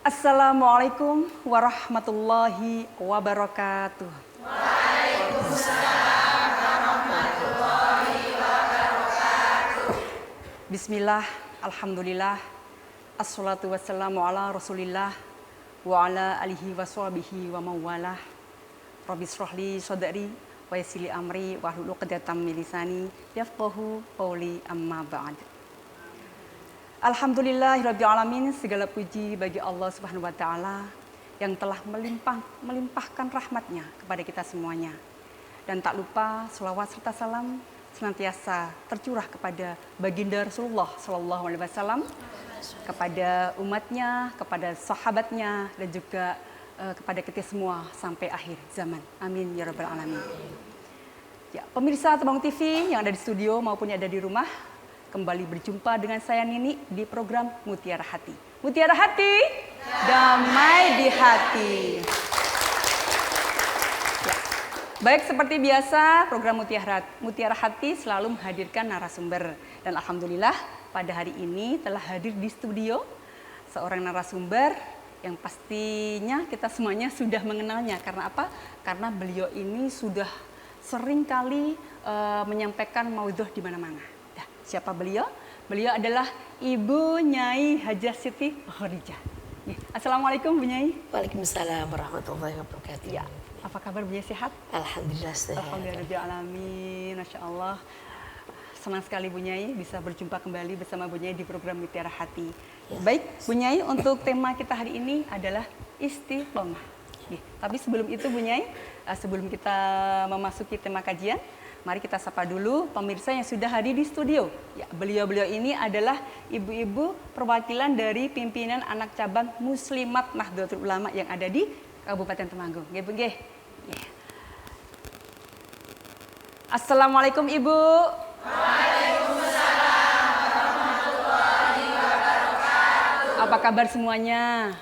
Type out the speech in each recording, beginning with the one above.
Assalamualaikum warahmatullahi wabarakatuh. Waalaikumsalam warahmatullahi wabarakatuh. Bismillah, alhamdulillah, assalatu wassalamu ala rasulillah wa ala alihi wa sahbihi wa mawalah. Rabbi shrahli sadri wa yassirli amri wa hlul 'uqdatam min lisani yafqahu qawli, amma ba'd. Alhamdulillahirabbil alamin, segala puji bagi Allah Subhanahu wa taala yang telah melimpahkan rahmatnya kepada kita semuanya. Dan tak lupa selawat serta salam senantiasa tercurah kepada baginda Rasulullah sallallahu alaihi wasallam, kepada umatnya, kepada sahabatnya, dan juga kepada kita semua sampai akhir zaman. Amin ya rabbal alamin. Ya, pemirsa Temanggung TV yang ada di studio maupun yang ada di rumah, kembali berjumpa dengan saya Nini di program Mutiara Hati. Mutiara Hati, damai di hati. Ya. Baik, seperti biasa program Mutiara Hati selalu menghadirkan narasumber. Dan alhamdulillah pada hari ini telah hadir di studio seorang narasumber yang pastinya kita semuanya sudah mengenalnya. Karena apa? Karena beliau ini sudah sering kali menyampaikan maudhuh di mana-mana. Siapa beliau? Beliau adalah Ibu Nyai Hajah Siti Khorijah. Assalamualaikum Bu Nyai. Waalaikumsalam warahmatullahi wabarakatuh. Ya, apa kabar Bu Nyai, sehat? Alhamdulillah sehat. Alhamdulillahirrahmanirrahim. Masya Allah. Senang sekali Bu Nyai bisa berjumpa kembali bersama Bu Nyai di program Mutiara Hati. Ya. Baik Bu Nyai, untuk tema kita hari ini adalah istiqomah. Tapi sebelum itu Bu Nyai, sebelum kita memasuki tema kajian, mari kita sapa dulu pemirsa yang sudah hadir di studio. Ya, beliau-beliau ini adalah ibu-ibu perwakilan dari pimpinan anak cabang Muslimat Nahdlatul Ulama yang ada di Kabupaten Temanggung. Nggih, Bu nggih. Ya. Assalamualaikum Ibu. Waalaikumsalam warahmatullahi wabarakatuh. Apa kabar semuanya?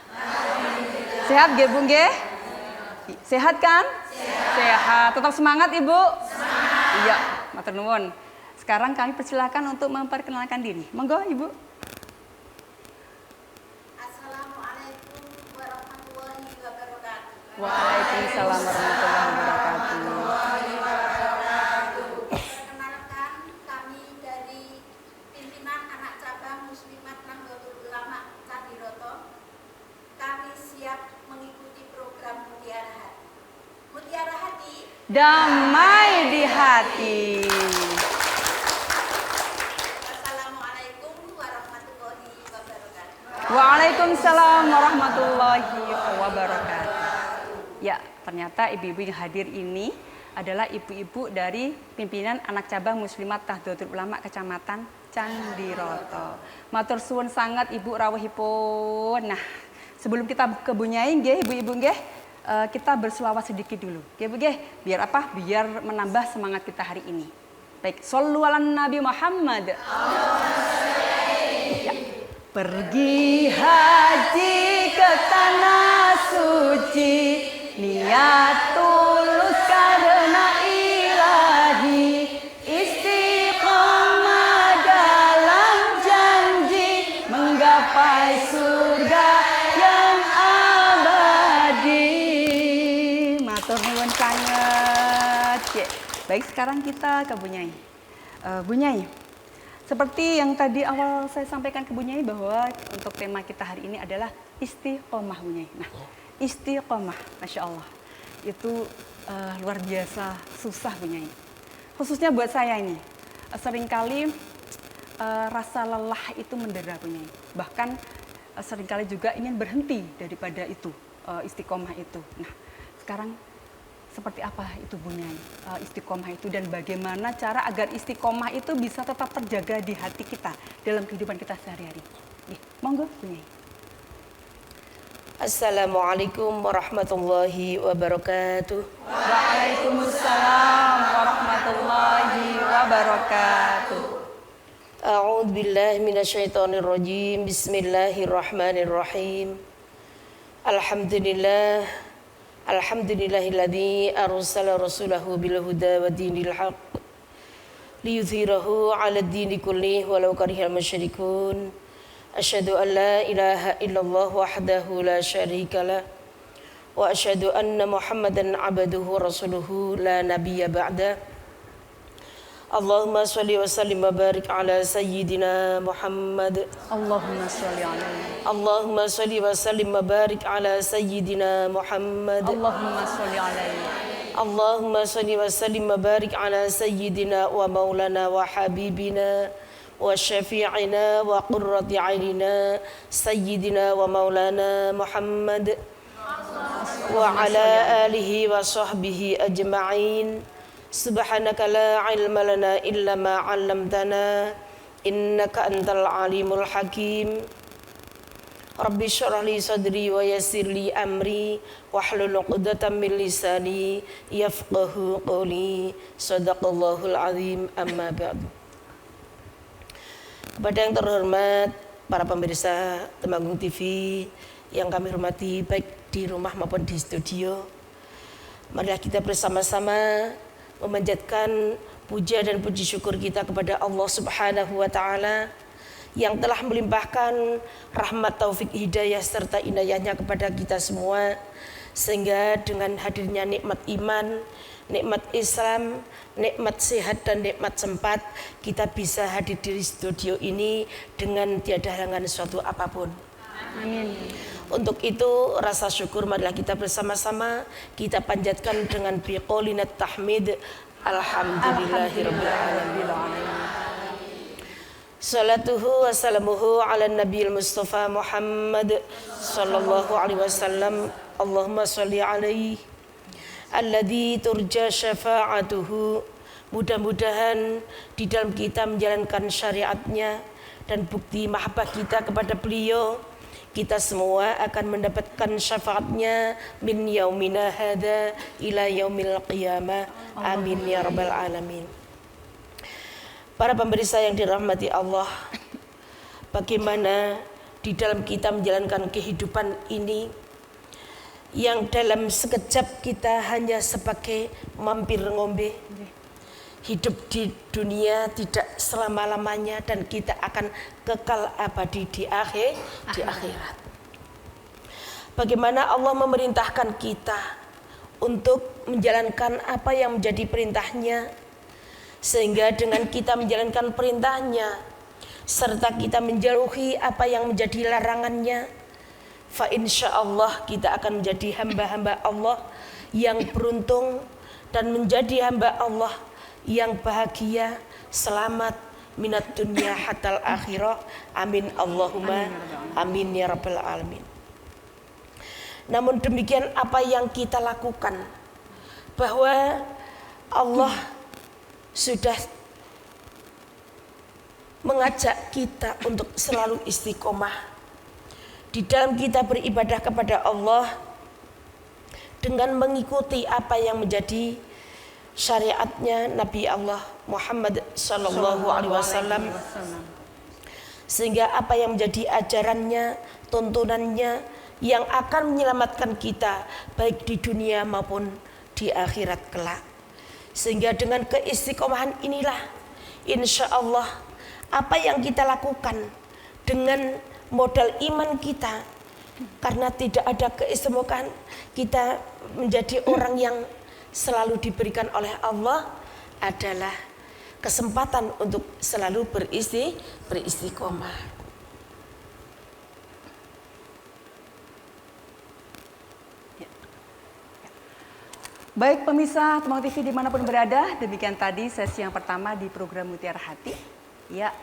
Sehat nggih, Bu nggih? Sehat kan? Sehat. Tetap semangat Ibu. Iya, matur nuwun. Sekarang kami persilakan untuk memperkenalkan diri. Monggo Ibu. Assalamualaikum warahmatullahi wabarakatuh. Waalaikumsalam warahmatullahi wabarakatuh. Perkenalkan, kami dari pimpinan anak cabang Muslimat Nahdlatul Ulama Cadiroto. Kami siap mengikuti program Mutiara Hati. Mutiara Hati, Damai di hati. Assalamualaikum warahmatullahi wabarakatuh. Waalaikumsalam warahmatullahi wabarakatuh. Ya, ternyata ibu-ibu yang hadir ini adalah ibu-ibu dari pimpinan anak cabang Muslimat Nahdlatul Ulama Kecamatan Candiroto. Matur suwun sangat Ibu rawuhipun. Nah, sebelum kita ke Bu Nyai nggih, ibu-ibu nggih, kita berselawat sedikit dulu. Oke, Bu nggih? Biar apa? Biar menambah semangat kita hari ini. Baik, shollu ala Nabi Muhammad. Ya. Pergi haji ke tanah suci, niat tulus karena ilahi, istiqomah dalam janji, menggapai surga yang abadi. Matur nuwun sanget. Baik, sekarang kita ke Bu Nyai. Bu Nyai, seperti yang tadi awal saya sampaikan ke Bu Nyai bahwa untuk tema kita hari ini adalah istiqomah Bu Nyai. Nah, istiqomah, Masya Allah, itu luar biasa susah Bu Nyai. Khususnya buat saya ini, seringkali rasa lelah itu mendera Bu Nyai. Bahkan seringkali juga ingin berhenti daripada itu, istiqomah itu. Nah, sekarang seperti apa itu Bu Nyai, istiqomah itu, dan bagaimana cara agar istiqomah itu bisa tetap terjaga di hati kita dalam kehidupan kita sehari-hari. Monggo Bu Nyai. Assalamualaikum warahmatullahi wabarakatuh. Waalaikumsalam warahmatullahi wabarakatuh. A'udzu billahi minasyaitonir rajim. Bismillahirrahmanirrahim. Alhamdulillah. Alhamdulillahilladzi arsala rasulahu bil huda wa dinil haqq liyudhhirahu 'ala ad-dini kullih walau karihal musyrikun. Asyhadu an la ilaha illallah wahdahu la syarika lah. Wa asyhadu anna Muhammadan abduhu wa rasuluhu la nabiyya ba'da. Allahumma shalli wa sallim wa barik ala sayyidina Muhammad. Allahumma sholli alaihi. Allahumma shalli wa sallim wa barik ala sayyidina Muhammad. Allahumma sholli alaihi. Allahumma shalli wa sallim wa barik ala sayyidina wa maulana wa habibina wa syafi'ina wa qurrati a'yunina sayyidina wa maulana Muhammad wa ala alihi wa sahbihi ajma'in. Subhanaka la ilma lana illa ma 'allamtana innaka antal alimul hakim. Rabbi shrah li sadri wa yassir li amri wahlul 'uqdatam min lisani yafqahu qawli. Shadaqallahul azim. Amma ba'du. Kepada yang terhormat para pemirsa Temanggung TV yang kami hormati baik di rumah maupun di studio, marilah kita bersama-sama memanjatkan puja dan puji syukur kita kepada Allah Subhanahu wa taala yang telah melimpahkan rahmat, taufik, hidayah serta inayahnya kepada kita semua, sehingga dengan hadirnya nikmat iman, nikmat Islam, nikmat sehat dan nikmat sempat, kita bisa hadir di studio ini dengan tiada halangan suatu apapun. Amin. Untuk itu rasa syukur marilah kita bersama-sama kita panjatkan dengan biqaulinat tahmid. Alhamdulillahirabbil alamin. Salatuhu wa salamuhu ala nabiyil mustafa Muhammad sallallahu alaihi wasallam. Allahumma sholli alaihi alladzi turja syafa'atuhu. Mudah-mudahan di dalam kita menjalankan syariatnya dan bukti mahabbah kita kepada beliau, kita semua akan mendapatkan syafaatnya min yaumina hadza ila yaumil qiyamah. Amin ya rabbal alamin. Para pemirsa yang dirahmati Allah, bagaimana di dalam kita menjalankan kehidupan ini yang dalam sekejap kita hanya sebagai mampir ngombe. Hidup di dunia tidak selama-lamanya dan kita akan kekal abadi di akhirat. Bagaimana Allah memerintahkan kita untuk menjalankan apa yang menjadi perintahnya, sehingga dengan kita menjalankan perintahnya serta kita menjauhi apa yang menjadi larangannya, fa insyaallah kita akan menjadi hamba-hamba Allah yang beruntung dan menjadi hamba Allah yang bahagia, selamat minat dunia hatal akhirah. Amin Allahumma amin ya rabbal alamin. Namun demikian apa yang kita lakukan, bahwa Allah sudah mengajak kita untuk selalu istiqomah di dalam kita beribadah kepada Allah dengan mengikuti apa yang menjadi syariatnya Nabi Allah Muhammad sallallahu alaihi wasallam, sehingga apa yang menjadi ajarannya, tuntunannya yang akan menyelamatkan kita baik di dunia maupun di akhirat kelak. Sehingga dengan keistiqomahan inilah insya Allah apa yang kita lakukan dengan modal iman kita, karena tidak ada keistiqomahan kita menjadi orang yang selalu diberikan oleh Allah adalah kesempatan untuk selalu beristiqomah. Baik pemirsa Temanggung TV dimanapun berada, demikian tadi sesi yang pertama di program Mutiara Hati. Ya,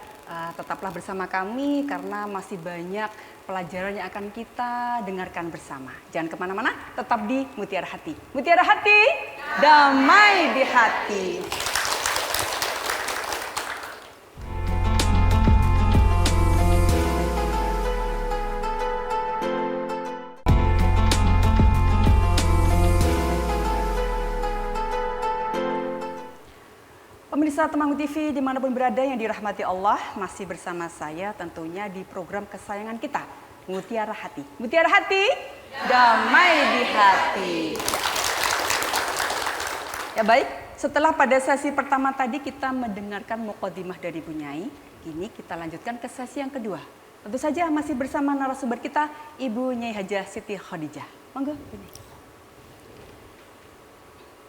tetaplah bersama kami karena masih banyak pelajaran yang akan kita dengarkan bersama. Jangan kemana-mana, tetap di Mutiara Hati. Mutiara Hati, damai di hati. Pemirsa Temanggung TV dimanapun berada yang dirahmati Allah, masih bersama saya tentunya di program kesayangan kita, Mutiara Hati. Mutiara Hati, damai di hati. Ya baik, setelah pada sesi pertama tadi kita mendengarkan muqaddimah dari Bu Nyai, kini kita lanjutkan ke sesi yang kedua. Tentu saja masih bersama narasumber kita, Ibu Nyai Hajah Siti Khadijah. Monggo.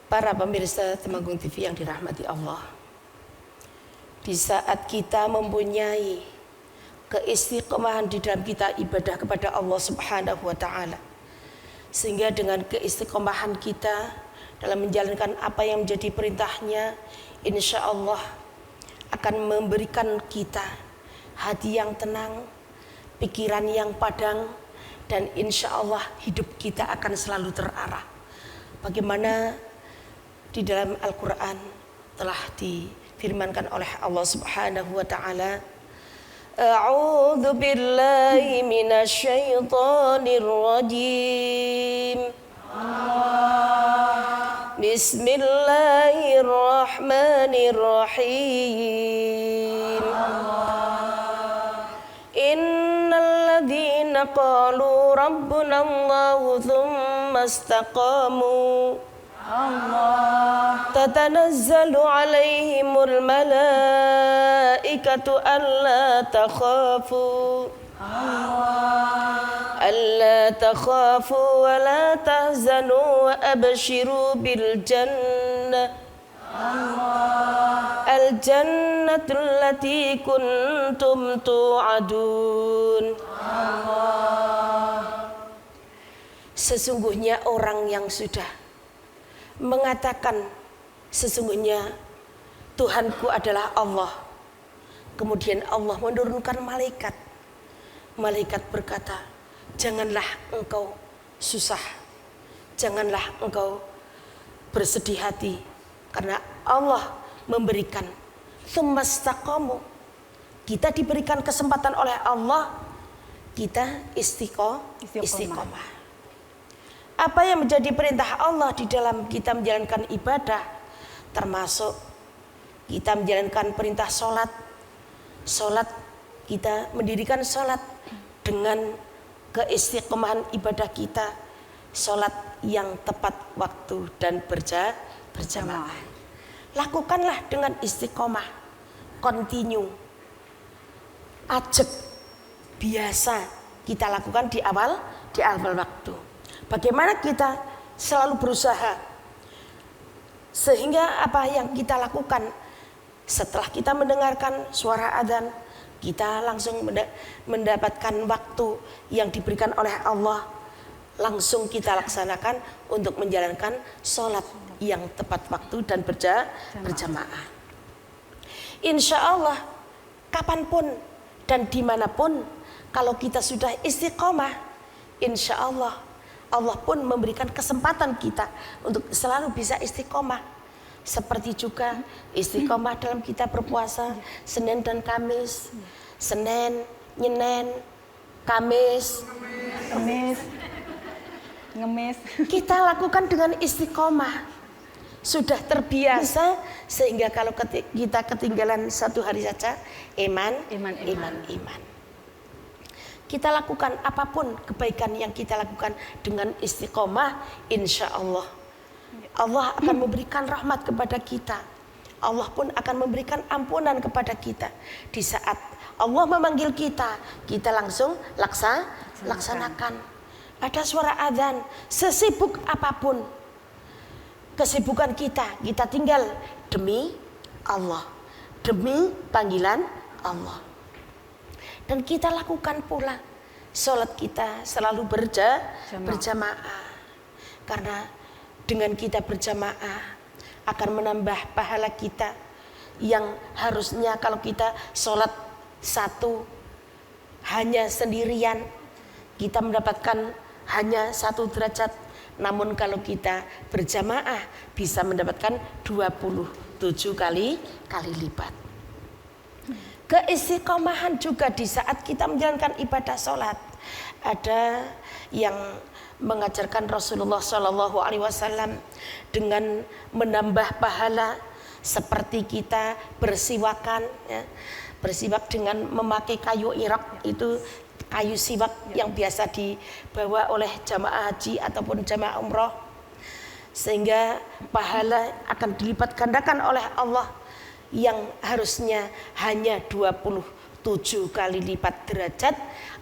Para pemirsa Temanggung TV yang dirahmati Allah, di saat kita mempunyai keistiqomahan di dalam kita ibadah kepada Allah Subhanahu wa Ta'ala, sehingga dengan keistiqomahan kita dalam menjalankan apa yang menjadi perintahnya, insya Allah akan memberikan kita hati yang tenang, pikiran yang padang, dan insya Allah hidup kita akan selalu terarah. Bagaimana di dalam Al-Quran telah difirmankan oleh Allah Subhanahu wa Ta'ala, A'udzu billahi minasyaitonir rajim. Bismillahirrahmanirrahim. Innal ladzina qalu rabbuna Allahu tsumma istaqamu tatanazzalu alaihimul malaikatu alla takhafu wa la tahzanu wa abshiru bil jannah al jannatul lati kuntum tu'adun. Sesungguhnya orang yang sudah mengatakan sesungguhnya Tuhanku adalah Allah, kemudian Allah menurunkan malaikat. Malaikat berkata, janganlah engkau susah, janganlah engkau bersedih hati, karena Allah memberikan tsumastaqamu. Kita diberikan kesempatan oleh Allah, kita istiqomah. Apa yang menjadi perintah Allah di dalam kita menjalankan ibadah, termasuk kita menjalankan perintah sholat. Sholat, kita mendirikan sholat dengan keistiqomahan ibadah kita. Sholat yang tepat waktu dan berjamaah. Lakukanlah dengan istiqomah, continue, ajak, biasa kita lakukan di awal waktu. Bagaimana kita selalu berusaha sehingga apa yang kita lakukan setelah kita mendengarkan suara adzan, kita langsung mendapatkan waktu yang diberikan oleh Allah, langsung kita laksanakan untuk menjalankan sholat yang tepat waktu dan berjamaah. Insya Allah kapanpun dan dimanapun, kalau kita sudah istiqomah, insya Allah Allah pun memberikan kesempatan kita untuk selalu bisa istiqomah. Seperti juga istiqomah dalam kita berpuasa Senin dan Kamis. Senin, Nyenin, Kamis, Ngemis. Kita lakukan dengan istiqomah. Sudah terbiasa sehingga kalau kita ketinggalan satu hari saja, iman. Kita lakukan apapun kebaikan yang kita lakukan dengan istiqomah, insya Allah Allah akan memberikan rahmat kepada kita. Allah pun akan memberikan ampunan kepada kita. Di saat Allah memanggil kita, kita langsung laksanakan. Ada suara adzan, sesibuk apapun kesibukan kita tinggal demi Allah, demi panggilan Allah. Dan kita lakukan pula sholat kita selalu berjamaah. Karena dengan kita berjamaah akan menambah pahala kita yang harusnya kalau kita sholat satu hanya sendirian kita mendapatkan hanya 1 derajat. Namun kalau kita berjamaah bisa mendapatkan 27 kali lipat. Keistiqomahan juga di saat kita menjalankan ibadah sholat. Ada yang mengajarkan Rasulullah SAW dengan menambah pahala seperti kita bersiwakan, ya. Bersiwak dengan memakai kayu irak, itu kayu siwak yang biasa dibawa oleh jamaah haji ataupun jamaah umroh, sehingga pahala akan dilipat gandakan oleh Allah yang harusnya hanya 27 7 kali lipat derajat,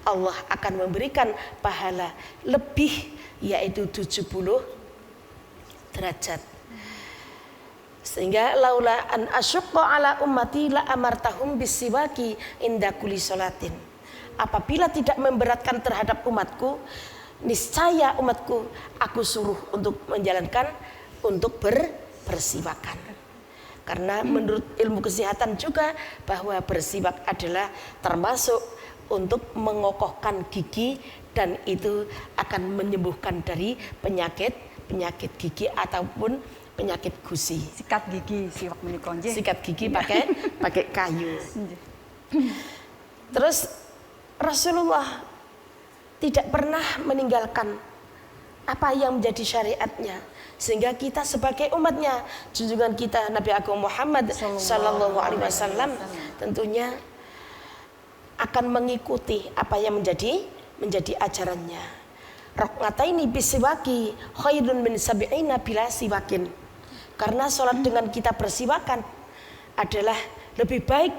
Allah akan memberikan pahala lebih, yaitu 70 derajat. Sehingga laula an asyqa ala ummati la amartahum bisiwaki inda kulli salatin. Apabila tidak memberatkan terhadap umatku, niscaya umatku aku suruh untuk menjalankan untuk bersiwakan. Karena menurut ilmu kesehatan juga bahwa bersiwak adalah termasuk untuk mengokohkan gigi, dan itu akan menyembuhkan dari penyakit gigi ataupun penyakit gusi. Sikat gigi siwak menika nggih. Sikat gigi pakai kayu. Terus Rasulullah tidak pernah meninggalkan apa yang menjadi syariatnya, sehingga kita sebagai umatnya, junjungan kita Nabi Agung Muhammad Sallallahu Alaihi Wasallam tentunya akan mengikuti apa yang menjadi ajarannya. Raqataini bisiwaki khairun min sab'ina bila siwakin. Karena sholat dengan kita bersiwakan adalah lebih baik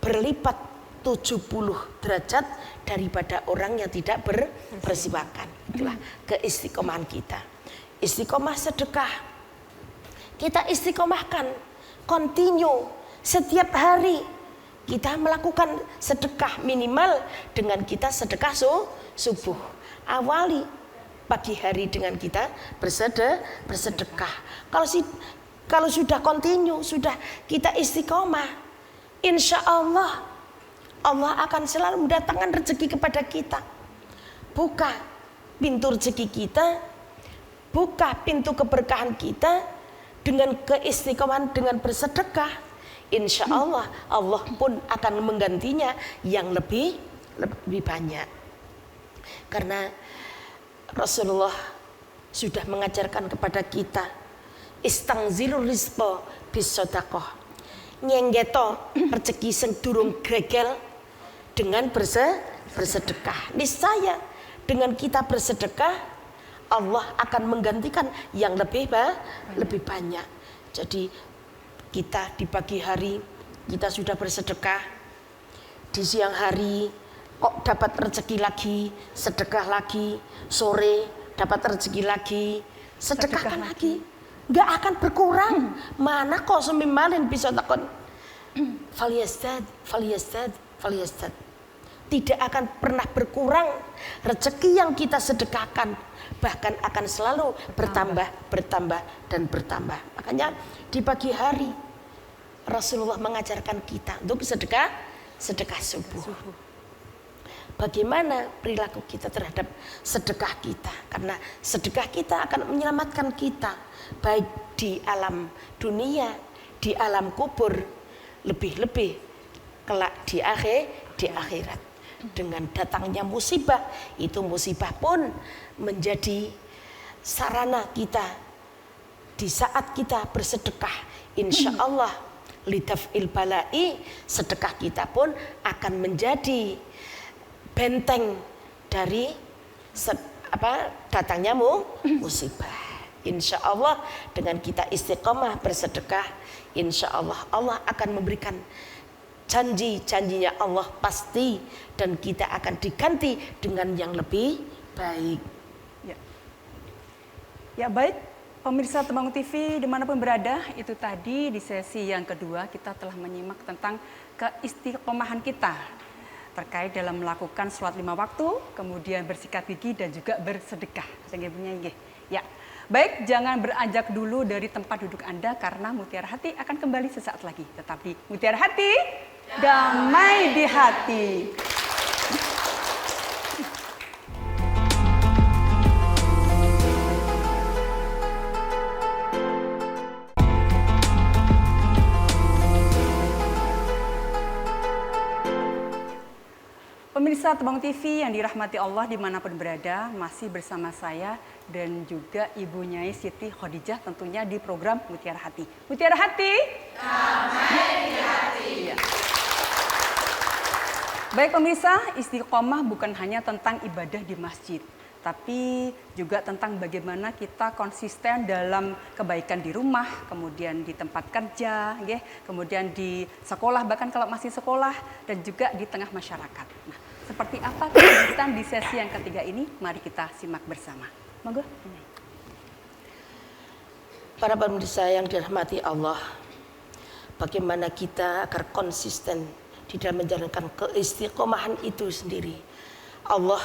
berlipat 70 derajat daripada orang yang tidak bersiwakan. Itulah keistiqomahan kita. Istiqomah sedekah. Kita istiqomahkan continue setiap hari. Kita melakukan sedekah minimal dengan kita sedekah subuh. Awali pagi hari dengan kita bersedekah. Kalau sudah continue, sudah kita istiqomah, insya Allah Allah akan selalu mendatangkan rezeki kepada kita. Buka pintu rezeki kita, buka pintu keberkahan kita dengan keistiqomahan, dengan bersedekah. Insya Allah Allah pun akan menggantinya yang lebih banyak. Karena Rasulullah sudah mengajarkan kepada kita istangzilur rizqa bis sedekah. Nyenggeto rezeki sing durung gregel dengan bersedekah. Niscaya dengan kita bersedekah Allah akan menggantikan yang lebih banyak. Jadi kita di pagi hari kita sudah bersedekah, di siang hari kok dapat rezeki lagi, sedekah lagi, sore dapat rezeki lagi, sedekahkan lagi, nggak akan berkurang. Mana kok semimalin bisa takon faliyastad. Tidak akan pernah berkurang rezeki yang kita sedekahkan, bahkan akan selalu bertambah dan bertambah. Makanya di pagi hari Rasulullah mengajarkan kita untuk sedekah subuh. Bagaimana perilaku kita terhadap sedekah kita? Karena sedekah kita akan menyelamatkan kita baik di alam dunia, di alam kubur, lebih-lebih kelak di akhirat. Dengan datangnya musibah, itu musibah pun menjadi sarana kita di saat kita bersedekah. Insya Allah lidaf'il bala'i, sedekah kita pun akan menjadi benteng dari datangnya musibah. Insya Allah dengan kita istiqomah bersedekah, insya Allah Allah akan memberikan janji-janjinya Allah pasti, dan kita akan diganti dengan yang lebih baik. Ya baik, pemirsa Temanggung TV dimanapun berada, itu tadi di sesi yang kedua kita telah menyimak tentang keistiqomahan kita terkait dalam melakukan sholat 5 waktu, kemudian bersikat gigi dan juga bersedekah. Ya, baik, jangan beranjak dulu dari tempat duduk Anda karena Mutiara Hati akan kembali sesaat lagi. Tetap di Mutiara Hati, damai di hati. Pemirsa Temanggung TV yang dirahmati Allah dimanapun berada, masih bersama saya dan juga Ibu Nyai Siti Khadijah tentunya di program Mutiara Hati. Mutiara Hati, damai di hati. Ya. Baik pemirsa, istiqomah bukan hanya tentang ibadah di masjid, tapi juga tentang bagaimana kita konsisten dalam kebaikan di rumah, kemudian di tempat kerja, kemudian di sekolah, bahkan kalau masih sekolah, dan juga di tengah masyarakat. Nah, seperti apa kelanjutan di sesi yang ketiga ini? Mari kita simak bersama. Monggo. Para pemirsa yang dirahmati Allah, bagaimana kita agar konsisten di dalam menjalankan keistiqomahan itu sendiri. Allah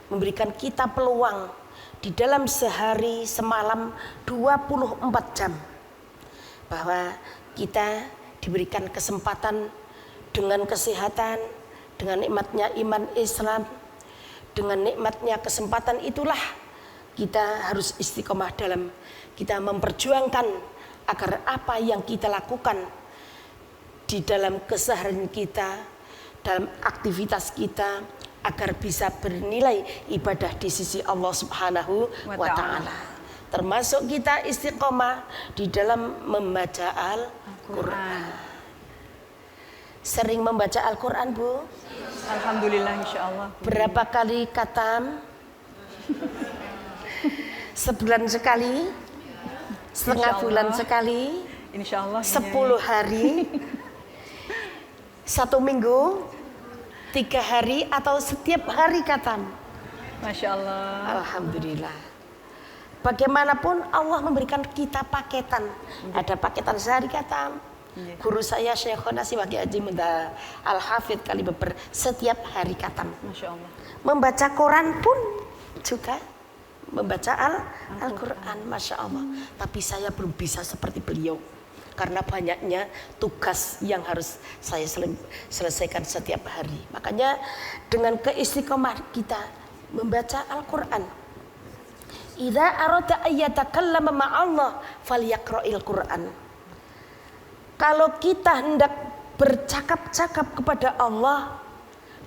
memberikan kita peluang di dalam sehari semalam 24 jam. Bahwa kita diberikan kesempatan dengan kesehatan, dengan nikmatnya iman Islam, dengan nikmatnya kesempatan itulah kita harus istiqomah dalam kita memperjuangkan agar apa yang kita lakukan di dalam keseharian kita, dalam aktivitas kita, agar bisa bernilai ibadah di sisi Allah Subhanahu wa Ta'ala. Termasuk kita istiqomah di dalam membaca Al-Quran. Sering membaca Al-Quran, Bu? Alhamdulillah, insya Allah. Berapa kali khatam? Sebulan sekali? Setengah bulan sekali? Insya Allah. 10 hari? 1 minggu? 3 hari? Atau setiap hari khatam? Masya Allah. Alhamdulillah. Bagaimanapun Allah memberikan kita paketan. Ada paketan sehari khatam. Guru saya Syekhona Siwaki Haji Munda Al-Hafidh Kalibeber setiap hari khatam. Masya Allah. Membaca Quran pun juga membaca Al-Quran, Masya Allah. Tapi saya belum bisa seperti beliau karena banyaknya tugas yang harus saya selesaikan setiap hari. Makanya dengan keistiqomah kita membaca Al-Quran. Idza arada ayyatakallama ma'allah falyaqra'il Quran. Kalau kita hendak bercakap-cakap kepada Allah,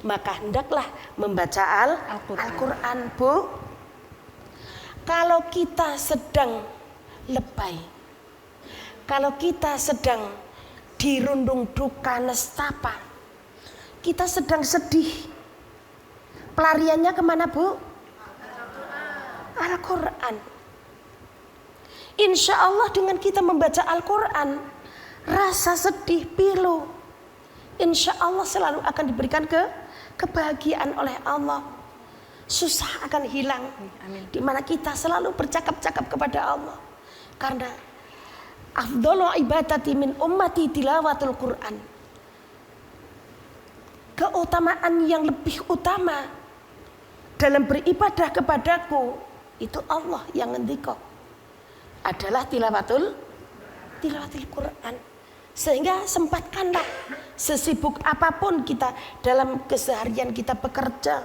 maka hendaklah membaca Al-Quran, Bu. Kalau kita sedang lebay, kalau kita sedang dirundung duka nestapa, kita sedang sedih, pelariannya kemana, Bu? Al-Quran. Insya Allah dengan kita membaca Al-Quran, rasa sedih, pilu, insya Allah selalu akan diberikan kebahagiaan oleh Allah. Susah akan hilang. Amin. Di mana kita selalu bercakap-cakap kepada Allah. Karena afdhalu ibadati min ummati tilawatul Quran. Keutamaan yang lebih utama dalam beribadah kepadaku itu Allah yang ngendika adalah tilawatul Quran. Sehingga sempatkanlah sesibuk apapun kita dalam keseharian kita bekerja,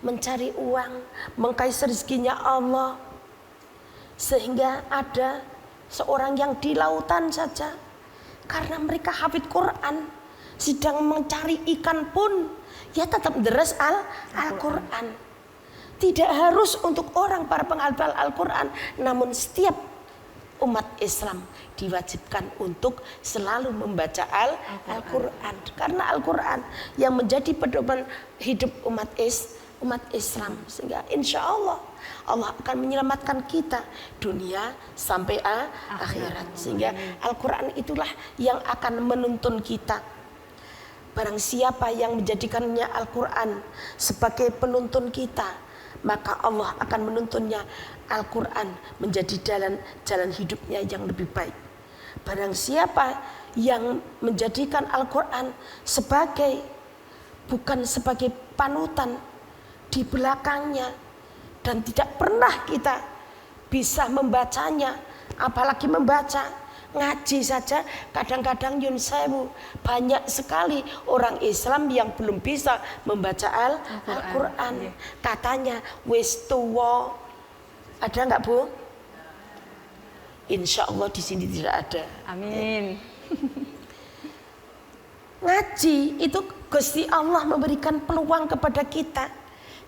mencari uang, mengkais rezekinya Allah. Sehingga ada seorang yang di lautan saja, karena mereka hafidh Quran, sedang mencari ikan pun, ya tetap deres Al-Quran. Tidak harus untuk orang para penghafal Al-Quran, namun setiap umat Islam diwajibkan untuk selalu membaca Al-Quran. Karena Al-Quran yang menjadi pedoman hidup umat Islam. Sehingga insya Allah Allah akan menyelamatkan kita dunia sampai akhirat. Sehingga Al-Quran itulah yang akan menuntun kita. Barang siapa yang menjadikannya Al-Quran sebagai penuntun kita, maka Allah akan menuntunnya Al-Quran menjadi jalan hidupnya yang lebih baik. Barang siapa yang menjadikan Al-Quran bukan sebagai panutan di belakangnya, dan tidak pernah kita bisa membacanya, apalagi membaca, ngaji saja kadang-kadang yun sewu, banyak sekali orang Islam yang belum bisa membaca Al-Quran. Katanya wis tuwa. Ada nggak, Bu? Insya Allah di sini tidak ada. Amin. Ngaji itu Gusti Allah memberikan peluang kepada kita.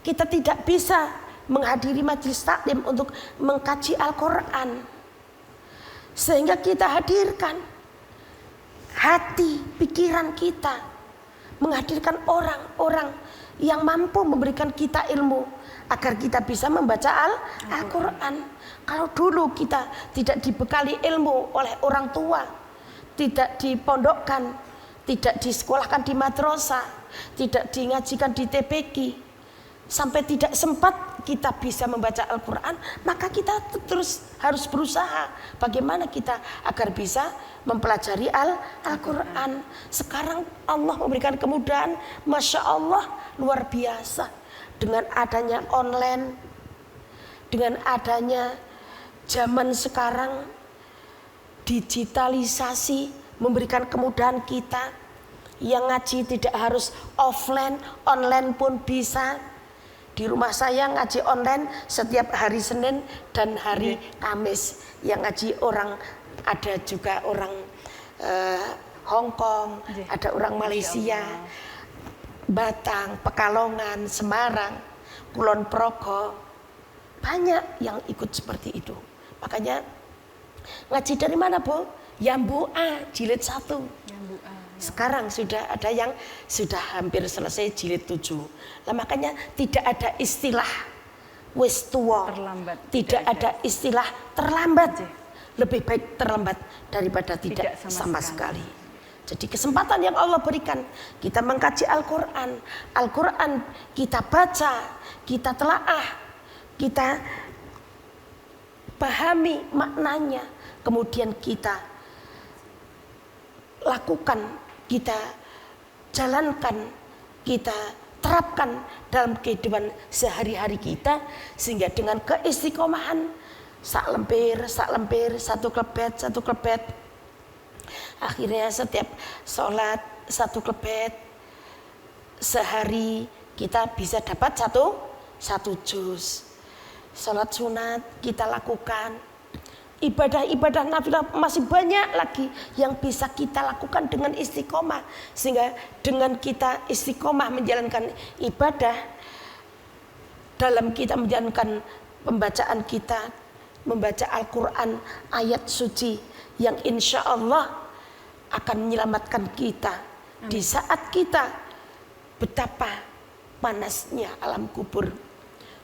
Kita tidak bisa menghadiri majelis taklim untuk mengkaji Al-Quran. Sehingga kita hadirkan hati, pikiran kita menghadirkan orang-orang yang mampu memberikan kita ilmu agar kita bisa membaca Al-Quran. Kalau dulu kita tidak dibekali ilmu oleh orang tua, tidak dipondokkan, tidak disekolahkan di madrasah, tidak dingajikan di TPQ, sampai tidak sempat kita bisa membaca Al-Quran, maka kita terus harus berusaha bagaimana kita agar bisa mempelajari Al-Quran. Sekarang Allah memberikan kemudahan, Masya Allah, luar biasa. Dengan adanya online, dengan adanya zaman sekarang, digitalisasi memberikan kemudahan kita. Yang ngaji tidak harus offline, online pun bisa. Di rumah saya ngaji online setiap hari Senin dan hari Kamis. Yang ngaji orang, ada juga orang Hong Kong, ada orang Malaysia, Batang, Pekalongan, Semarang, Kulon Progo. Banyak yang ikut seperti itu. Makanya ngaji dari mana, Bu? Yambu A, jilid 1. Sekarang sudah ada yang sudah hampir selesai jilid 7. Nah, makanya tidak ada istilah wis tuwa, tidak ada istilah terlambat. Lebih baik terlambat daripada tidak sama sekali. Jadi kesempatan yang Allah berikan, kita mengkaji Al-Quran. Al-Quran kita baca, kita telaah, kita pahami maknanya, kemudian kita lakukan, kita jalankan, kita terapkan dalam kehidupan sehari-hari kita, sehingga dengan keistiqomahan sak lempir, satu klebet, akhirnya setiap sholat satu klebet, sehari kita bisa dapat satu juz. Sholat sunat kita lakukan, ibadah-ibadah nafilah masih banyak lagi yang bisa kita lakukan dengan istiqomah. Sehingga dengan kita istiqomah menjalankan ibadah, dalam kita menjalankan pembacaan kita, membaca Al-Quran ayat suci yang insya Allah akan menyelamatkan kita. Amin. Di saat kita betapa panasnya alam kubur,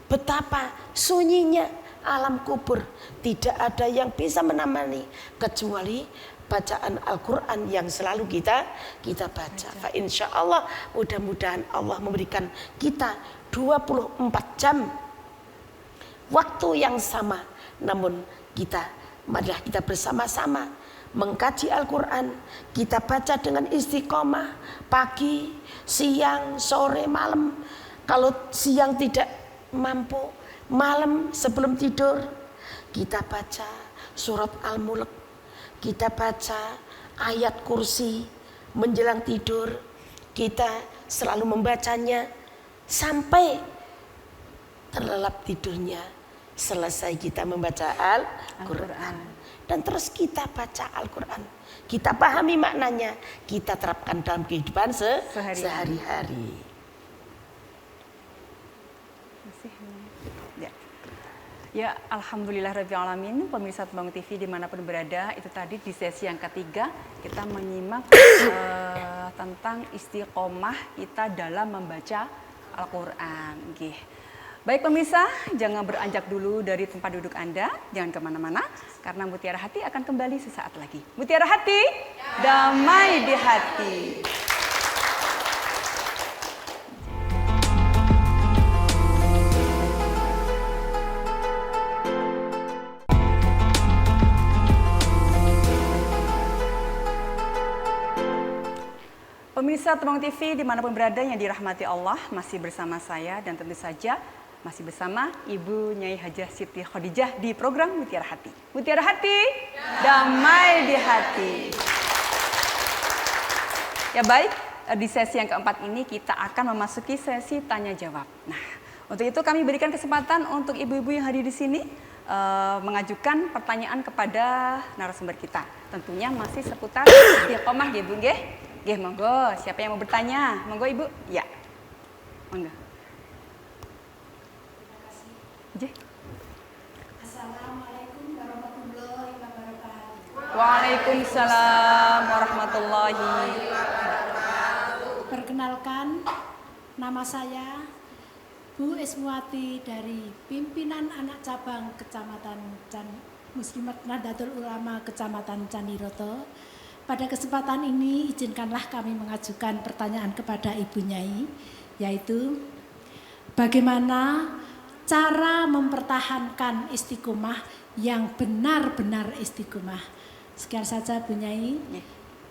betapa sunyinya alam kubur, tidak ada yang bisa menemani kecuali bacaan Al-Quran yang selalu kita baca. Fa insya Allah, mudah-mudahan Allah memberikan kita 24 jam waktu yang sama, namun marilah kita bersama-sama mengkaji Al-Quran. Kita baca dengan istiqomah pagi, siang, sore, malam. Kalau siang tidak mampu, malam sebelum tidur kita baca surat Al-Mulk, kita baca ayat kursi. Menjelang tidur kita selalu membacanya sampai terlelap tidurnya. Selesai kita membaca Al-Quran. Dan terus kita baca Al-Quran, kita pahami maknanya, kita terapkan dalam kehidupan sehari-hari. Ya, alhamdulillahirabbil alamin. Pemirsa Bangun TV dimanapun berada, itu tadi di sesi yang ketiga kita menyimak tentang istiqomah kita dalam membaca Al-Quran. Baik pemirsa, jangan beranjak dulu dari tempat duduk Anda, jangan kemana-mana, karena Mutiara Hati akan kembali sesaat lagi. Mutiara Hati, damai di hati. Pemirsa Temang TV dimanapun berada yang dirahmati Allah, masih bersama saya dan tentu saja masih bersama Ibu Nyai Hajah Siti Khadijah di program Mutiara Hati. Mutiara Hati, damai di hati. Ya baik, di sesi yang keempat ini kita akan memasuki sesi tanya jawab. Nah, untuk itu kami berikan kesempatan untuk ibu-ibu yang hadir di sini mengajukan pertanyaan kepada narasumber kita. Tentunya masih seputar istiqomah ya Bu, nggih? Nggih, monggo. Siapa yang mau bertanya? Monggo Ibu. Ya. Monggo. Assalamualaikum warahmatullahi wabarakatuh. Waalaikumsalam warahmatullahi wabarakatuh. Perkenalkan, nama saya Bu Ismuati dari pimpinan anak cabang Kecamatan Muslimat Nahdlatul Ulama Kecamatan Candiroto. Pada kesempatan ini izinkanlah kami mengajukan pertanyaan kepada Ibu Nyai, yaitu bagaimana cara mempertahankan istiqomah yang benar-benar istiqomah. Sekian saja Bu Nyai.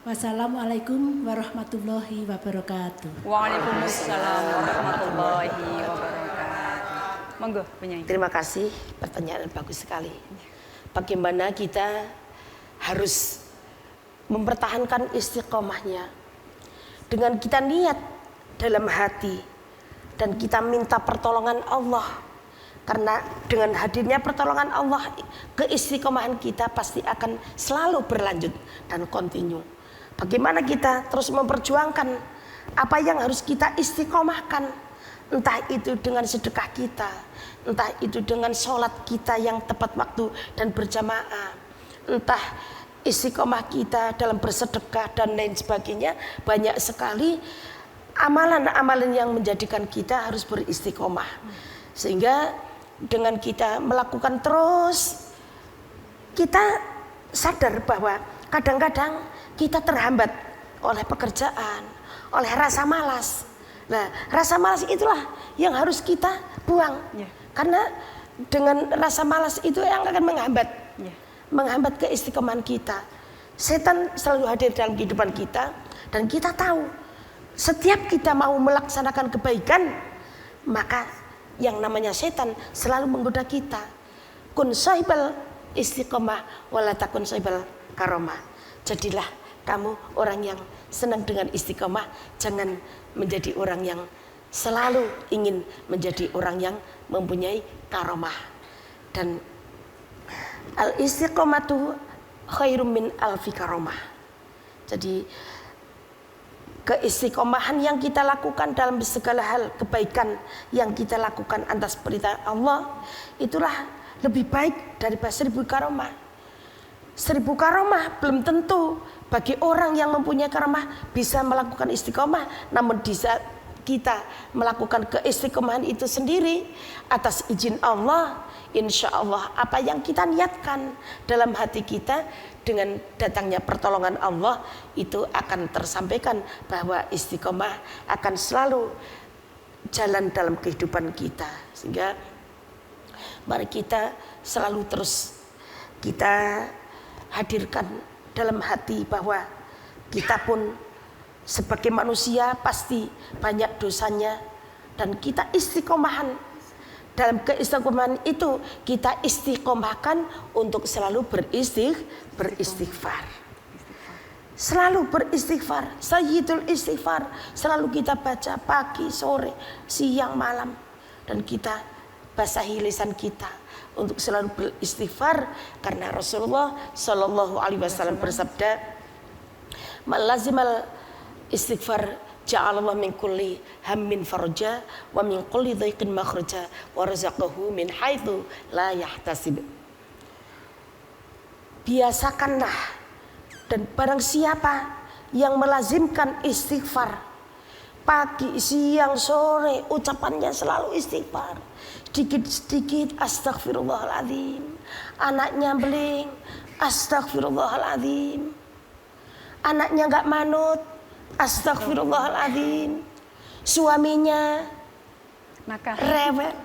Wassalamualaikum warahmatullahi wabarakatuh. Waalaikumsalam warahmatullahi wabarakatuh. Monggo, penyanyi. Terima kasih, pertanyaan bagus sekali. Bagaimana kita harus mempertahankan istiqomahnya dengan kita niat dalam hati dan kita minta pertolongan Allah, karena dengan hadirnya pertolongan Allah, keistiqomahan kita pasti akan selalu berlanjut dan kontinu. Bagaimana kita terus memperjuangkan apa yang harus kita istiqomahkan, entah itu dengan sedekah kita, entah itu dengan sholat kita yang tepat waktu dan berjamaah, entah istiqomah kita dalam bersedekah dan lain sebagainya. Banyak sekali amalan-amalan yang menjadikan kita harus beristiqomah, sehingga dengan kita melakukan terus, kita sadar bahwa kadang-kadang kita terhambat oleh pekerjaan, oleh rasa malas. Nah, rasa malas itulah yang harus kita buang. Karena dengan rasa malas itu yang akan menghambat keistiqomahan kita. Setan selalu hadir dalam kehidupan kita, dan kita tahu setiap kita mau melaksanakan kebaikan, maka yang namanya setan selalu menggoda kita. Kun sahibal istiqomah wala takun sahibal karomah. Jadilah kamu orang yang senang dengan istiqomah, jangan menjadi orang yang selalu ingin menjadi orang yang mempunyai karomah. Dan al istiqomatu khairum min alfi karomah. Jadi keistiqomahan yang kita lakukan dalam segala hal kebaikan yang kita lakukan atas perintah Allah, itulah lebih baik daripada 1000 karomah. 1000 karomah belum tentu bagi orang yang mempunyai karomah bisa melakukan istiqomah. Namun bisa kita melakukan keistiqomahan itu sendiri atas izin Allah, insya Allah apa yang kita niatkan dalam hati kita, dengan datangnya pertolongan Allah itu akan tersampaikan bahwa istiqomah akan selalu jalan dalam kehidupan kita. Sehingga mari kita selalu terus kita hadirkan dalam hati bahwa kita pun sebagai manusia pasti banyak dosanya, dan kita istiqomahan. Dalam keistiqomahan itu kita istiqomahkan untuk selalu beristighfar. Selalu beristighfar, sayyidul istighfar. Selalu kita baca pagi, sore, siang, malam. Dan kita basahi lisan kita untuk selalu beristighfar, karena Rasulullah Shallallahu Alaihi Wasallam bersabda, "Malazimal istighfar ja'alallah min kulli hammin farja wa min kulli dhaiqin makhraja wa razaqahu min haitsu la yahtasib." Biasakanlah, dan barang siapa yang melazimkan istighfar pagi, siang, sore, ucapannya selalu istighfar. Sedikit-sedikit astagfirullahaladzim. Anaknya beling, astagfirullahaladzim. Anaknya gak manut, astagfirullahaladzim. Suaminya rewel,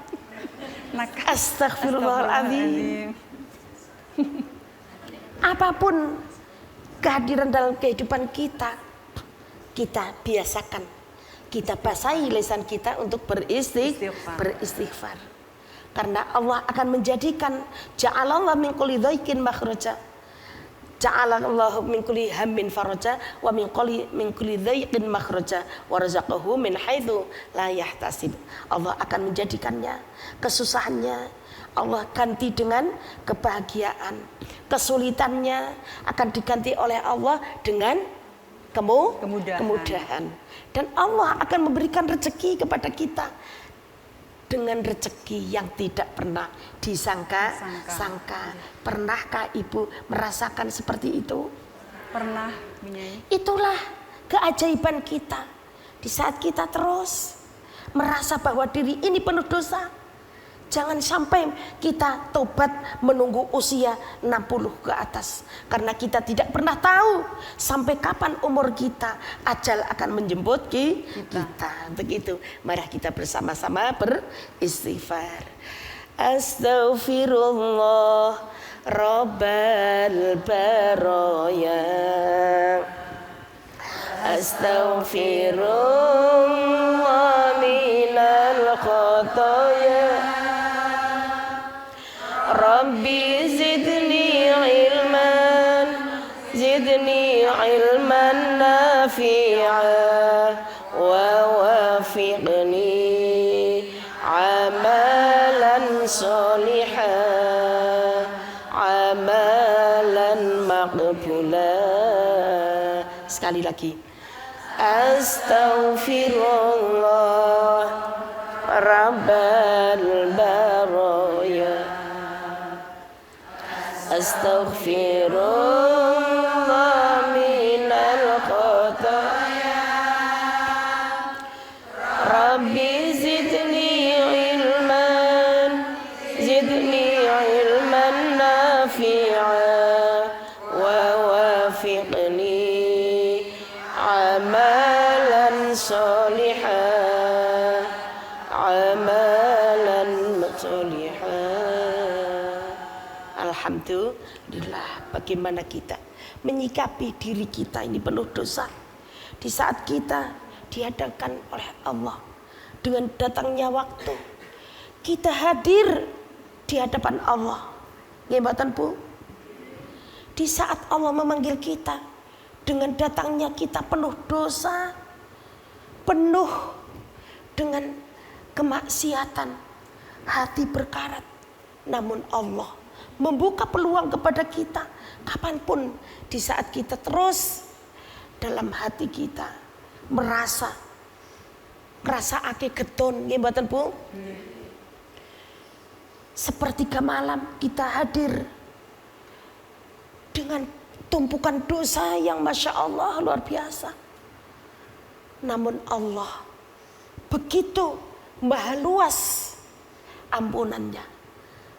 astagfirullahaladzim. Apapun kehadiran dalam kehidupan kita, kita biasakan, kita basahi lisan kita untuk beristighfar. Karena Allah akan menjadikan ja'alallah min kulli dhaiqin makhraja, ja'alallahu min kulli hammin faraja wa min kulli dhaiqin makhraja wa razaqahu min haitsu la yahtasib. Allah akan menjadikannya, kesusahannya Allah ganti dengan kebahagiaan. Kesulitannya akan diganti oleh Allah dengan kemudahan. Dan Allah akan memberikan rezeki kepada kita dengan rezeki yang tidak pernah disangka-sangka. Pernahkah Ibu merasakan seperti itu? Pernah, Nyai. Itulah keajaiban kita. Di saat kita terus merasa bahwa diri ini penuh dosa, jangan sampai kita tobat menunggu usia 60 ke atas. Karena kita tidak pernah tahu sampai kapan umur kita, ajal akan menjemput kita. Begitu, mari kita bersama-sama beristighfar. Astaghfirullah Rabbal baraya, astaghfirullah minal khotoya, Rabbi zidni ilman nafi'a wa wafiqni amalan solihan, amalan maqbula. Sekali lagi, astaghfirullah rabbal baraya, astaghfirullah minal khotoya, Rabbi zidni ilman nafi'a wa wafiqni amalan solihan, amalan solihan. Alhamdulillah, bagaimana kita menyikapi diri kita ini penuh dosa di saat kita dihadapkan oleh Allah dengan datangnya waktu kita hadir di hadapan Allah. Nggih Bu? Di saat Allah memanggil kita dengan datangnya kita penuh dosa, penuh dengan kemaksiatan, hati berkarat. Namun Allah membuka peluang kepada kita kapanpun, di saat kita terus dalam hati kita merasa ake gedon, nggih mboten Bu? Sepertiga malam kita hadir dengan tumpukan dosa yang Masya Allah luar biasa. Namun Allah begitu maha luas ampunannya,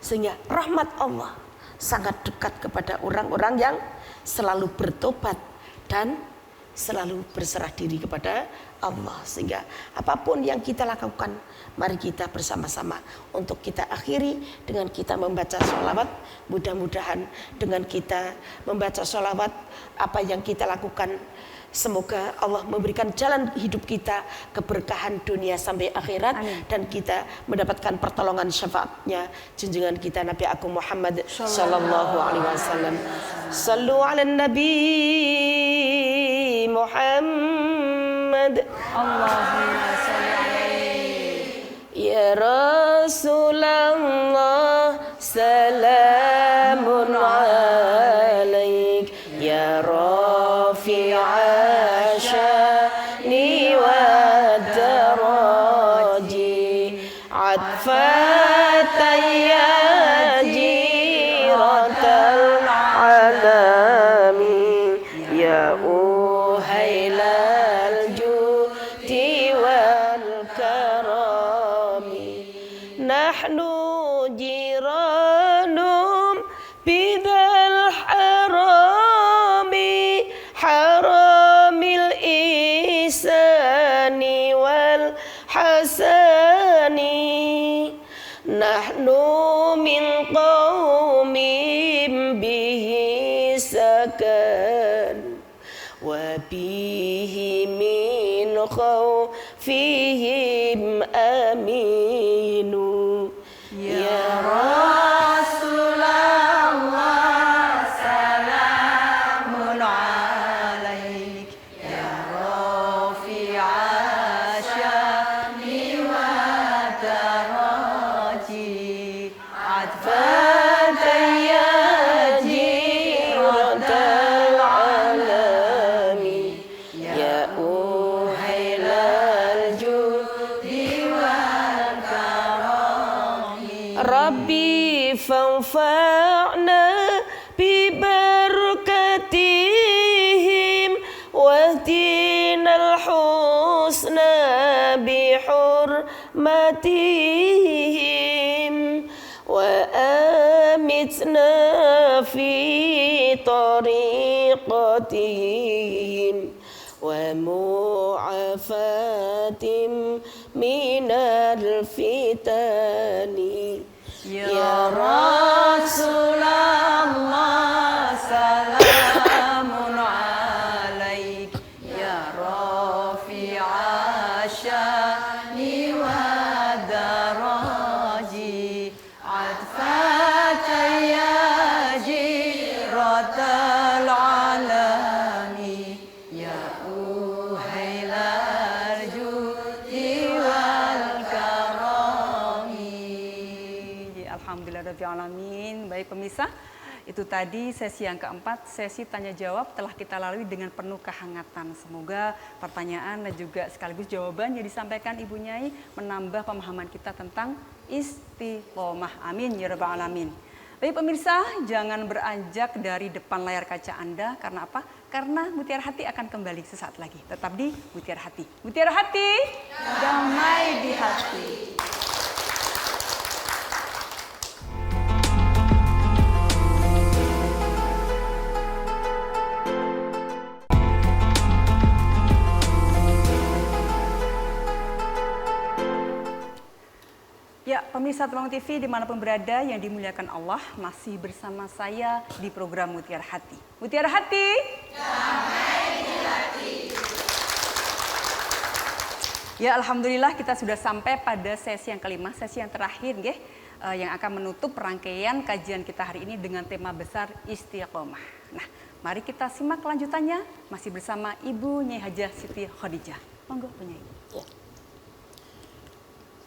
sehingga rahmat Allah sangat dekat kepada orang-orang yang selalu bertobat dan selalu berserah diri kepada Allah. Sehingga apapun yang kita lakukan, mari kita bersama-sama untuk kita akhiri dengan kita membaca sholawat. Mudah-mudahan dengan kita membaca sholawat, apa yang kita lakukan, semoga Allah memberikan jalan hidup kita keberkahan dunia sampai akhirat. Amin. Dan kita mendapatkan pertolongan syafaatnya junjungan kita Nabi Agung Muhammad sallallahu alaihi wasallam. Sallu ala Nabi Muhammad, Allahumma salli alaihi. Ya Rasulullah salamun alaik, ya Rafi'a sya'ni wa daraji, atfatan ya jiratal alami, ya uhailal judi wal karami, nahnu jiranum bidal harami, haramil isani wal hasani, nahnu min qawmin bihi sakan, wa bihi min khawfihim aminu. Ya Rasulullah salamun alaik, ya Rafi'a sya'ni wa daraji, atfatan ya jiratal alami, ya uhailal judi wal karami, Rabbi fanfa'na bi barakatihim wahdinal الحسنى بحرمتهم وآمتنا في طريقتهم ومعافاة من الفتن Ya Rasulullah salamun alaik ya rafi'a syani wa daraji atfaka ya jiratal alami ya uhailar judi wal karami. Alhamdulillahirrahmanirrahim. Baik pemirsa, itu tadi sesi yang keempat, sesi tanya jawab telah kita lalui dengan penuh kehangatan. Semoga pertanyaan dan juga sekaligus jawaban yang disampaikan Ibu Nyai menambah pemahaman kita tentang istiqomah. Amin ya rabbal alamin. Baik pemirsa, jangan beranjak dari depan layar kaca Anda. Karena apa? Karena Mutiara Hati akan kembali sesaat lagi. Tetap di Mutiara Hati. Mutiara Hati, damai di hati. Ya, pemirsa Temanggung TV dimanapun berada yang dimuliakan Allah, masih bersama saya di program Mutiara Hati. Mutiara Hati, damai di hati. Ya, alhamdulillah kita sudah sampai pada sesi yang kelima, sesi yang terakhir, nggih, yang akan menutup rangkaian kajian kita hari ini dengan tema besar istiqomah. Nah, mari kita simak kelanjutannya masih bersama Ibu Nyai Hajah Siti Khadijah. Monggo, Bu Nyai. Ya.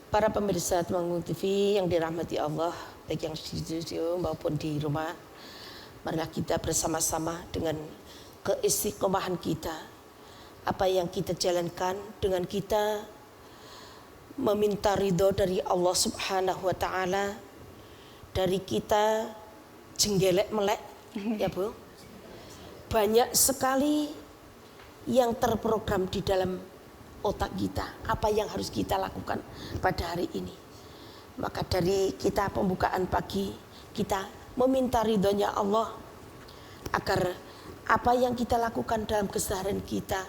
Para pemirsa Temanggung TV yang dirahmati Allah, baik yang di studio maupun di rumah, marilah kita bersama-sama dengan keistiqomahan kita. Apa yang kita jalankan dengan kita meminta ridho dari Allah Subhanahu wa Ta'ala, dari kita jenggelek melek, ya Bu. Banyak sekali yang terprogram di dalam otak kita, apa yang harus kita lakukan pada hari ini. Maka dari kita pembukaan pagi, kita meminta ridhonya Allah agar apa yang kita lakukan dalam keseharian kita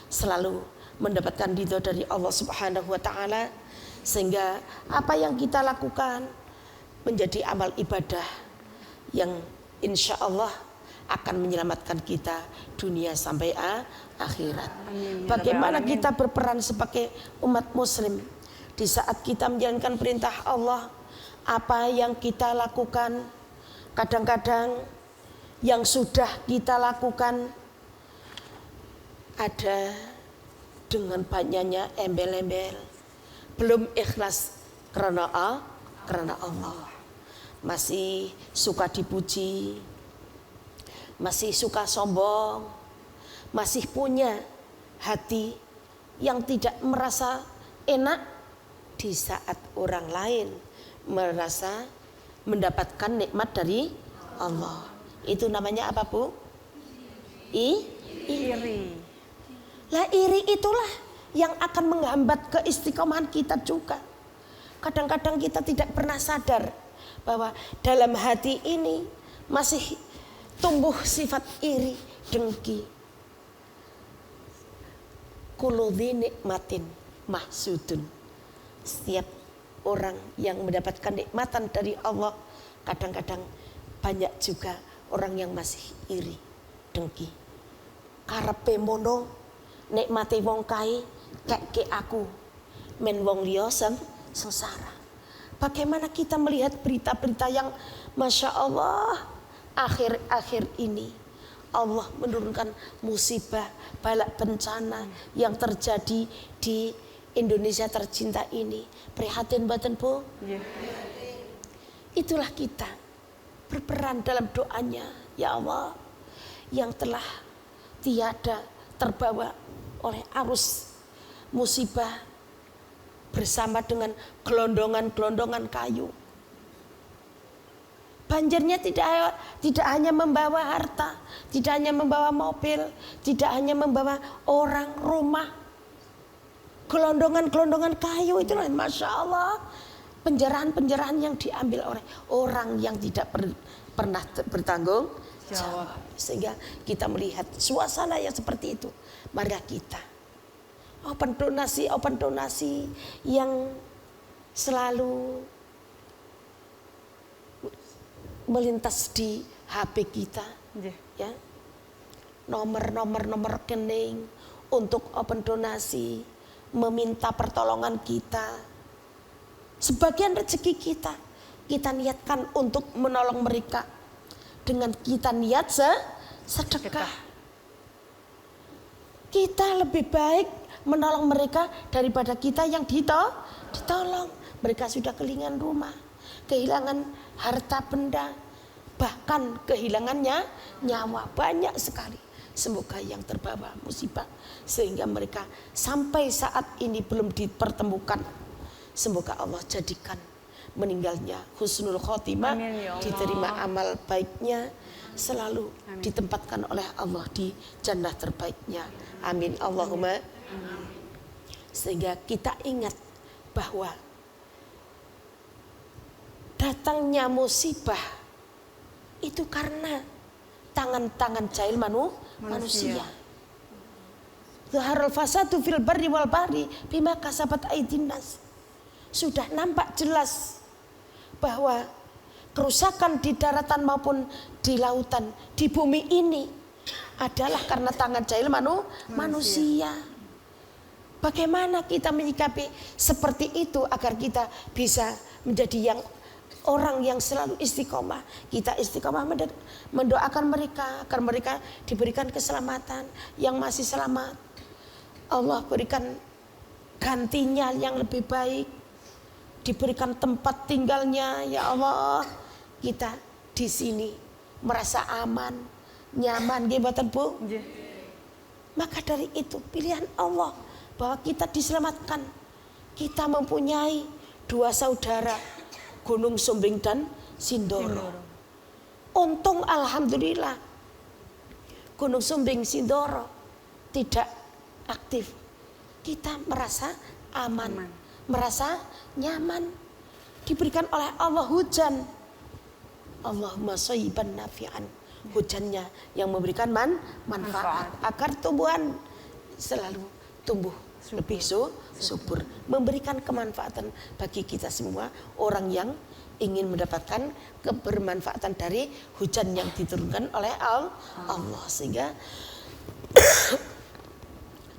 selalu mendapatkan ridho dari Allah Subhanahu wa Ta'ala, sehingga apa yang kita lakukan menjadi amal ibadah yang insya Allah akan menyelamatkan kita dunia sampai akhirat. Amin. Bagaimana kita berperan sebagai umat muslim di saat kita menjalankan perintah Allah, apa yang kita lakukan, kadang-kadang yang sudah kita lakukan ada dengan banyaknya embel-embel, belum ikhlas karena Allah, masih suka dipuji, masih suka sombong, masih punya hati yang tidak merasa enak di saat orang lain merasa mendapatkan nikmat dari Allah. Itu namanya apa, Bu? Iri. Lah, iri itulah yang akan menghambat keistiqomahan kita juga. Kadang-kadang kita tidak pernah sadar bahwa dalam hati ini masih tumbuh sifat iri, dengki. Kuludhi nikmatin mahsudun. Setiap orang yang mendapatkan nikmatan dari Allah, kadang-kadang banyak juga orang yang masih iri, dengki. Karepe mono nikmati wong kae kek aku, men wong liya sengsara. Bagaimana kita melihat berita-berita yang Masya Allah, akhir-akhir ini Allah menurunkan musibah, balak bencana yang terjadi di Indonesia tercinta ini. Prihatin batin, Bu. Yeah. Itulah kita berperan dalam doanya, ya Allah, yang telah tiada terbawa oleh arus musibah bersama dengan gelondongan-gelondongan kayu. Banjirnya tidak hanya membawa harta, tidak hanya membawa mobil, tidak hanya membawa orang, rumah. Gelondongan-gelondongan kayu itu, Masya Allah. Penjarahan-penjarahan yang diambil oleh orang yang tidak pernah bertanggung jawab. Sehingga kita melihat suasana yang seperti itu. Mari kita open donasi yang selalu melintas di HP kita, ya. Nomor rekening untuk open donasi, meminta pertolongan kita. Sebagian rezeki kita niatkan untuk menolong mereka dengan kita niat sedekah. Kita lebih baik menolong mereka daripada kita yang ditolong. Mereka sudah kehilangan rumah, kehilangan harta benda, bahkan kehilangannya nyawa, banyak sekali. Semoga yang terbawa musibah sehingga mereka sampai saat ini belum dipertemukan. Semoga Allah jadikan meninggalnya husnul khotimah, diterima amal baiknya, selalu ditempatkan oleh Allah di jannah terbaiknya. Amin Allahumma. Sehingga kita ingat bahwa datangnya musibah itu karena tangan-tangan jahil manusia. Zaharul fasadu fil barri wal bahri bima kasabat aydin nas. Sudah nampak jelas bahwa kerusakan di daratan maupun di lautan, di bumi ini adalah karena tangan jahil manusia. Bagaimana kita menyikapi seperti itu agar kita bisa menjadi orang yang selalu istiqomah. Kita istiqomah mendoakan mereka agar mereka diberikan keselamatan. Yang masih selamat, Allah berikan gantinya yang lebih baik, diberikan tempat tinggalnya. Ya Allah, kita di sini merasa aman, nyaman, gimana Bu? Maka dari itu pilihan Allah bahwa kita diselamatkan. Kita mempunyai 2 saudara, Gunung Sumbing dan Sindoro. Untung alhamdulillah Gunung Sumbing Sindoro tidak aktif. Kita merasa aman, merasa nyaman. Diberikan oleh Allah hujan. Allahumma shayyiban nafi'an. Hujannya yang memberikan manfaat agar tumbuhan selalu tumbuh lebih subur, memberikan kemanfaatan bagi kita semua, orang yang ingin mendapatkan kebermanfaatan dari hujan yang diturunkan oleh Allah. Sehingga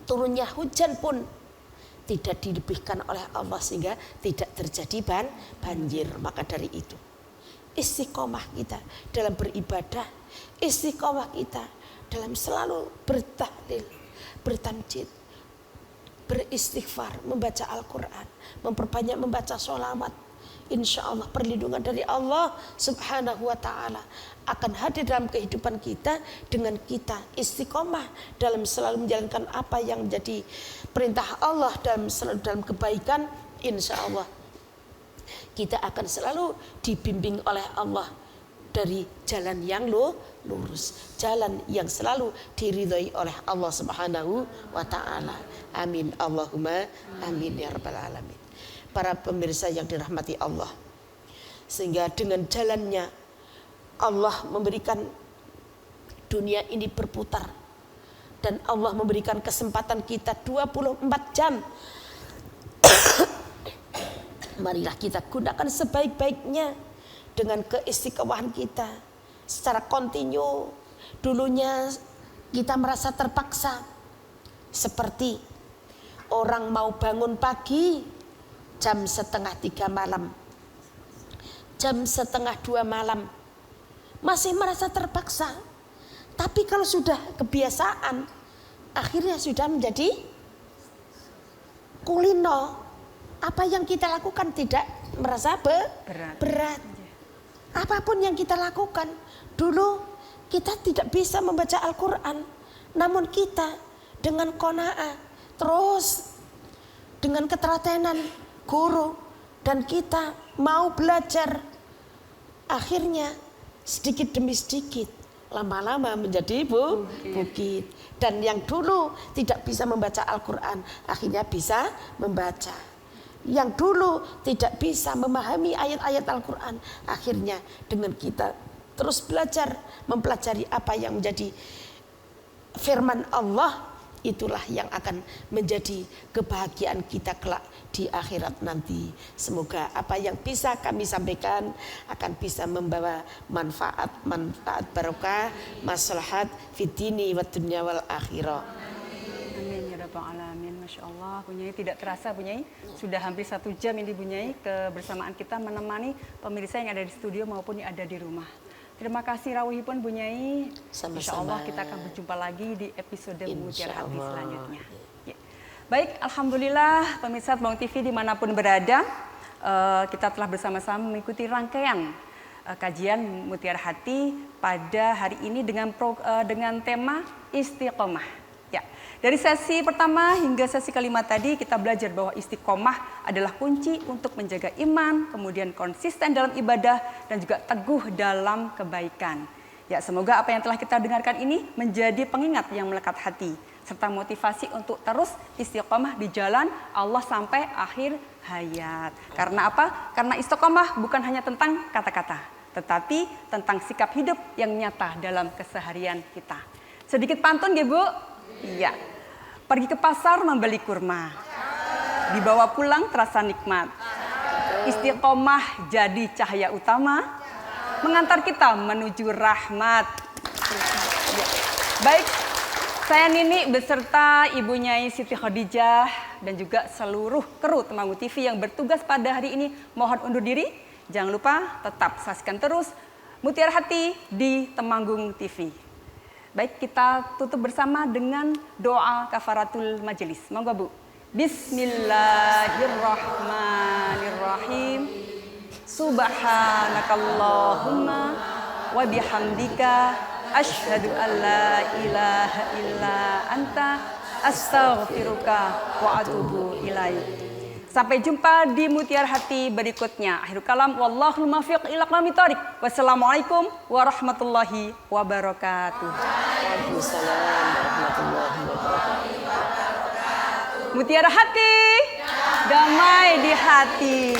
turunnya hujan pun tidak dilebihkan oleh Allah sehingga tidak terjadi banjir. Maka dari itu istiqomah kita dalam beribadah, istiqomah kita dalam selalu bertahlil, bertamjid, beristighfar, membaca Al-Quran, memperbanyak membaca sholawat. Insya Allah perlindungan dari Allah Subhanahu wa ta'ala akan hadir dalam kehidupan kita dengan kita istiqomah dalam selalu menjalankan apa yang menjadi perintah Allah, selalu dalam kebaikan. Insya Allah kita akan selalu dibimbing oleh Allah dari jalan yang lurus, jalan yang selalu diridhai oleh Allah Subhanahu wa ta'ala. Amin Allahumma amin ya rabbal alamin. Para pemirsa yang dirahmati Allah, sehingga dengan jalannya Allah memberikan dunia ini berputar, dan Allah memberikan kesempatan kita 24 jam. Marilah kita gunakan sebaik-baiknya dengan keistiqomahan kita secara kontinu. Dulunya kita merasa terpaksa, seperti orang mau bangun pagi jam 1:30 malam, jam 1:30 malam, masih merasa terpaksa. Tapi kalau sudah kebiasaan, akhirnya sudah menjadi kulino. Apa yang kita lakukan tidak merasa berat. Apapun yang kita lakukan, dulu kita tidak bisa membaca Al-Quran, namun kita dengan qanaah, terus dengan ketelatenan guru, dan kita mau belajar, akhirnya sedikit demi sedikit lama-lama menjadi bukit. Dan yang dulu tidak bisa membaca Al-Quran akhirnya bisa membaca. Yang dulu tidak bisa memahami ayat-ayat Al-Quran akhirnya dengan kita terus belajar mempelajari apa yang menjadi firman Allah, itulah yang akan menjadi kebahagiaan kita kelak di akhirat nanti. Semoga apa yang bisa kami sampaikan akan bisa membawa manfaat barokah, maslahat fid dini wad dunya wal akhirah. Amin ya rabbal alamin. Masya Allah, Bu Nyai tidak terasa Bu Nyai sudah hampir 1 jam ini Bu Nyai kebersamaan kita menemani pemirsa yang ada di studio maupun yang ada di rumah. Terima kasih rawuhipun Bu Nyai. Sama-sama. Insya Allah kita akan berjumpa lagi di episode Mutiara Hati selanjutnya. Ya. Baik, Alhamdulillah pemirsa Bang TV dimanapun berada, kita telah bersama-sama mengikuti rangkaian kajian Mutiara Hati pada hari ini dengan tema istiqomah. Ya, dari sesi pertama hingga sesi kelima tadi kita belajar bahwa istiqomah adalah kunci untuk menjaga iman, kemudian konsisten dalam ibadah dan juga teguh dalam kebaikan. Ya, semoga apa yang telah kita dengarkan ini menjadi pengingat yang melekat hati serta motivasi untuk terus istiqomah di jalan Allah sampai akhir hayat. Karena apa? Karena istiqomah bukan hanya tentang kata-kata, tetapi tentang sikap hidup yang nyata dalam keseharian kita. Sedikit pantun ya Bu? Iya. Pergi ke pasar membeli kurma, dibawa pulang terasa nikmat. Istiqomah jadi cahaya utama, mengantar kita menuju rahmat. Ya. Baik, saya Nini beserta Ibu Nyai Siti Khadijah dan juga seluruh kru Temanggung TV yang bertugas pada hari ini mohon undur diri. Jangan lupa tetap saksikan terus Mutiara Hati di Temanggung TV. Baik, kita tutup bersama dengan doa kafaratul majelis. Monggo Bu. Bismillahirrahmanirrahim. Subhanakallahumma wa bihamdika asyhadu an la ilaha illa anta astaghfiruka wa atubu ilaik. Sampai jumpa di Mutiara Hati berikutnya. Akhirul kalam, wallahul muwaffiq ila aqwamit thoriq. Wassalamualaikum warahmatullahi wabarakatuh. Waalaikumsalam warahmatullahi wabarakatuh. Mutiara Hati, damai di hati.